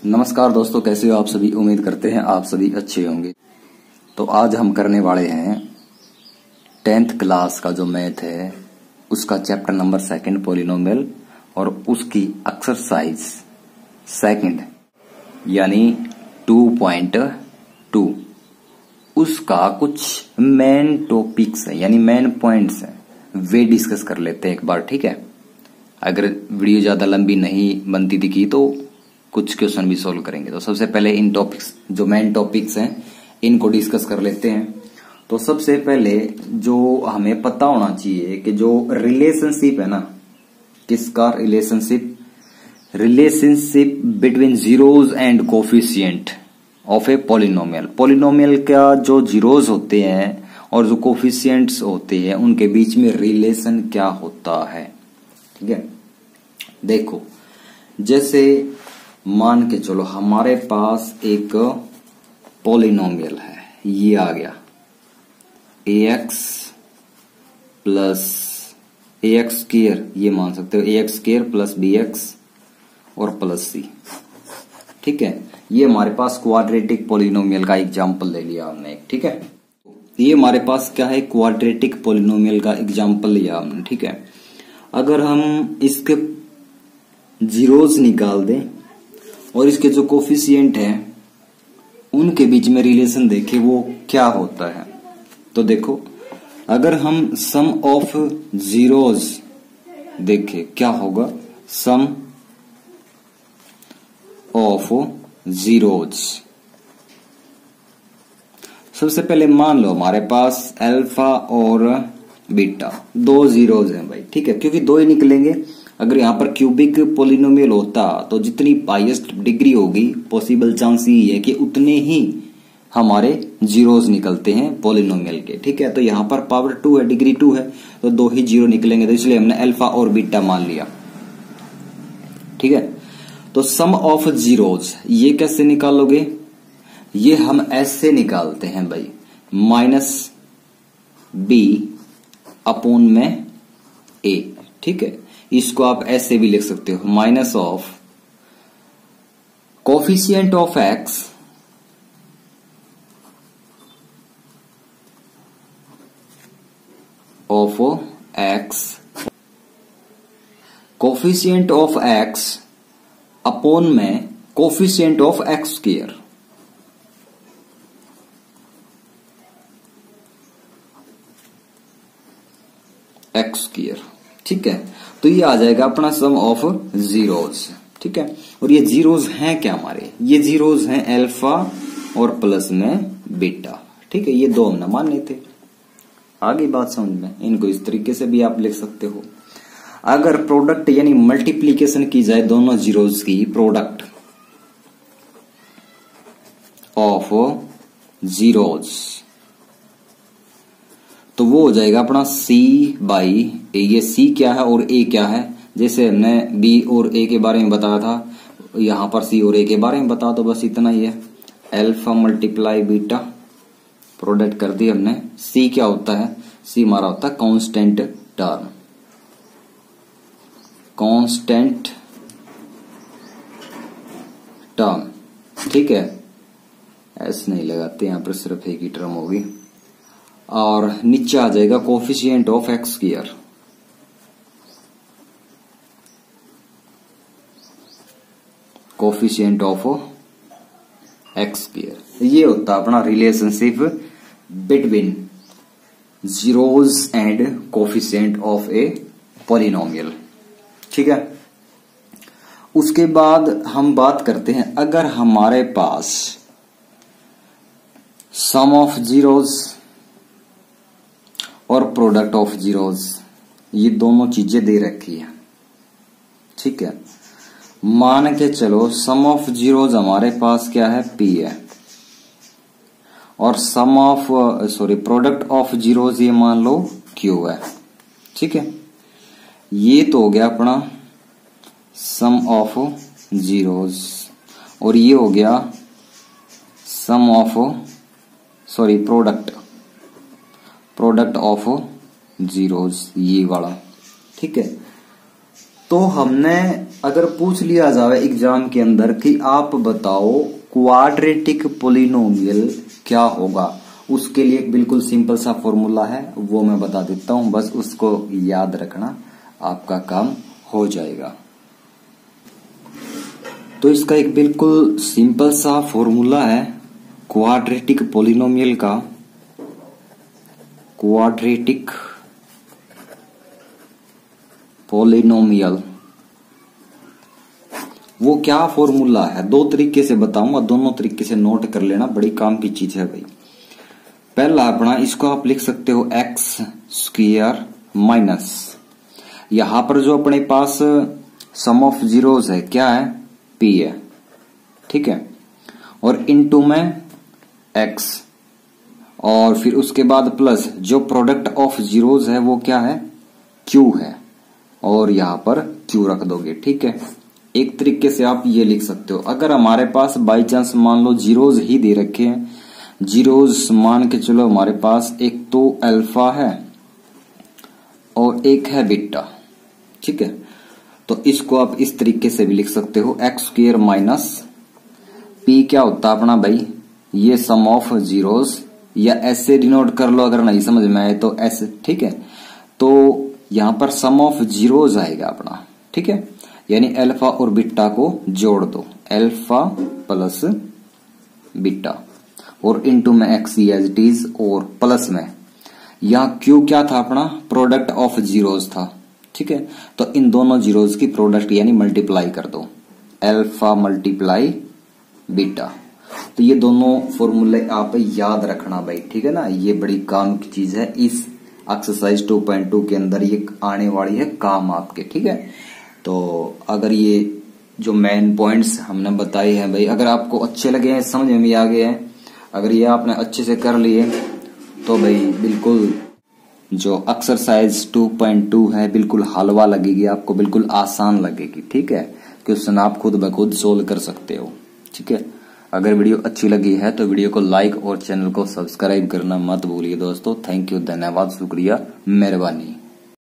नमस्कार दोस्तों, कैसे हो आप सभी। उम्मीद करते हैं आप सभी अच्छे होंगे। तो आज हम करने वाले हैं 10th क्लास का जो मैथ है उसका चैप्टर नंबर 2 पॉलिनोमियल और उसकी एक्सरसाइज 2 यानी 2.2 उसका कुछ मेन टॉपिक्स है यानी मेन पॉइंट्स हैं, वे डिस्कस कर लेते हैं एक बार। ठीक है, अगर वीडियो ज्यादा लंबी नहीं बनती दिखी तो कुछ क्वेश्चन भी सॉल्व करेंगे। तो सबसे पहले इन टॉपिक्स जो मेन टॉपिक्स हैं इनको डिस्कस कर लेते हैं। तो सबसे पहले जो हमें पता होना चाहिए कि जो रिलेशनशिप है ना, किसका relationship between zeros and coefficient of a polynomial. Polynomial का जो जीरोज होते हैं और जो कोफिशिएंट्स होते हैं उनके बीच में रिलेशन क्या होता है। ठीक है, देखो जैसे मान के चलो हमारे पास एक पॉलिनोमियल है, ये आ गया ax प्लस ax स्क्वायर, ये मान सकते हो ax स्क्वायर प्लस bx और प्लस c। ठीक है, ये हमारे पास क्वाड्रेटिक पॉलिनोमियल का एग्जांपल ले लिया हमने एक। ठीक है, ये हमारे पास क्या है, क्वाड्रेटिक पॉलिनोमियल का एग्जांपल लिया हमने। ठीक है, अगर हम इसके जीरोज निकाल दें और इसके जो कोफिशिएंट हैं उनके बीच में रिलेशन देखें वो क्या होता है। तो देखो अगर हम सम ऑफ जीरोज देखें क्या होगा, सम ऑफ जीरोज। सबसे पहले मान लो हमारे पास अल्फा और बीटा दो जीरोज हैं भाई। ठीक है, क्योंकि दो ही निकलेंगे। अगर यहाँ पर क्यूबिक पॉलिनोमियल होता तो जितनी हाईएस्ट डिग्री होगी पॉसिबल चांस ये है कि उतने ही हमारे जीरोज निकलते हैं पॉलिनोमियल के। ठीक है, तो यहाँ पर पावर 2 है, डिग्री 2 है तो दो ही जीरो निकलेंगे, तो इसलिए हमने अल्फा और बीटा मान लिया। ठीक है, तो सम ऑफ जीरोज ये कैसे निकालोगे, ये हम ऐसे निकालते हैं भाई, माइनस बी अपॉन में ए। ठीक है, इसको आप ऐसे भी लिख सकते हो, minus of coefficient of x coefficient of x upon में coefficient of x square. X square. ठीक है, तो ये आ जाएगा अपना सम ऑफ जीरोज। ठीक है, और ये जीरोज हैं क्या हमारे, ये जीरोज हैं अल्फा और प्लस में बीटा। ठीक है, ये दो हमने माने थे। आगे बात समझ में, इनको इस तरीके से भी आप लिख सकते हो। अगर प्रोडक्ट यानी मल्टीप्लीकेशन की जाए दोनों जीरोज की, प्रोडक्ट ऑफ जीरोज, तो वो हो जाएगा अपना c बाई ए। ये c क्या है और a क्या है, जैसे हमने b और a के बारे में बताया था, यहां पर c और a के बारे में बता दो, बस इतना ही है। अल्फा मल्टीप्लाई बीटा, प्रोडक्ट कर दी हमने। c क्या होता है, c हमारा होता है कांस्टेंट टर्म, कांस्टेंट टर्म। ठीक है, ऐसे नहीं लगाते, यहां पर सिर्फ एक ही टर्म होगी। और नीचे आ जाएगा coefficient of x square, coefficient of x square. ये होता है अपना relationship between zeros and coefficient of a polynomial. ठीक है, उसके बाद हम बात करते हैं, अगर हमारे पास सम ऑफ जीरोज और प्रोडक्ट ऑफ जीरोज ये दोनों चीजें दे रखी है। ठीक है, मान के चलो सम ऑफ जीरोज हमारे पास क्या है, p है, और सम ऑफ प्रोडक्ट ऑफ जीरोज ये मान लो q है। ठीक है, ये तो हो गया अपना सम ऑफ जीरोज, और ये हो गया सम ऑफ प्रोडक्ट ऑफ जीरोज, ये वाला। ठीक है, तो हमने अगर पूछ लिया जाए एग्जाम के अंदर कि आप बताओ क्वाड्रेटिक पॉलिनोमियल क्या होगा, उसके लिए एक बिल्कुल सिंपल सा फॉर्मूला है, वो मैं बता देता हूं, बस उसको याद रखना, आपका काम हो जाएगा। तो इसका एक बिल्कुल सिंपल सा फॉर्मूला है क्वाड्रेटिक पॉलिनोमियल का। क्वाड्रेटिक पॉलिनोमियल वो क्या फॉर्मूला है, दो तरीके से बताऊंगा, दोनों तरीके से नोट कर लेना, बड़ी काम की चीज है भाई। पहला अपना इसको आप लिख सकते हो एक्स स्क्वायर माइनस, यहां पर जो अपने पास सम ऑफ जीरोस है क्या है, पी है, ठीक है, और इनटू में एक्स, और फिर उसके बाद प्लस जो प्रोडक्ट ऑफ जीरोस है वो क्या है, क्यू है, और यहां पर क्यू रख दोगे, ठीक है। एक तरीके से आप ये लिख सकते हो। अगर हमारे पास बाई चांस मान लो जीरोस ही दे रखे हैं, जीरोस मान के चलो हमारे पास एक तो अल्फा है और एक है बीटा, ठीक है, तो इसको आप इस तरीके से भी लिख सकते हो एक्स स्क्वायर माइनस पी क्या होता है अपना भाई, ये सम ऑफ जीरोस, या ऐसे डिनोट कर लो अगर नहीं समझ में आए तो ऐसे, ठीक है। तो यहां पर सम ऑफ जीरोस आएगा अपना, ठीक है, यानी अल्फा और बीटा को जोड़ दो, अल्फा प्लस बीटा, और इनटू में एक्स एज इट इज, और प्लस में यहां क्यू क्या था अपना, प्रोडक्ट ऑफ जीरोस था, ठीक है। तो इन दोनों जीरोस की प्रोडक्ट यानी मल्टीप्लाई कर दो, अल्फा मल्टीप्लाई बीटा। तो ये दोनों फॉर्मूले आप याद रखना भाई, ठीक है ना, ये बड़ी काम की चीज है, इस एक्सरसाइज 2.2 के अंदर ये आने वाली है काम आपके, ठीक है। तो अगर ये जो मेन पॉइंट्स हमने बताए हैं भाई, अगर आपको अच्छे लगे हैं, समझ में भी आ गए हैं, अगर ये आपने अच्छे से कर लिए तो भाई बिल्कुल जो एक्सरसाइज 2.2 है बिल्कुल हलवा लगेगी आपको, बिल्कुल आसान लगेगी, ठीक है। क्वेश्चन आप खुद ब खुद सोल्व कर सकते हो, ठीक है। अगर वीडियो अच्छी लगी है तो वीडियो को लाइक और चैनल को सब्सक्राइब करना मत भूलिए दोस्तों। थैंक यू, धन्यवाद, शुक्रिया, मेहरबानी।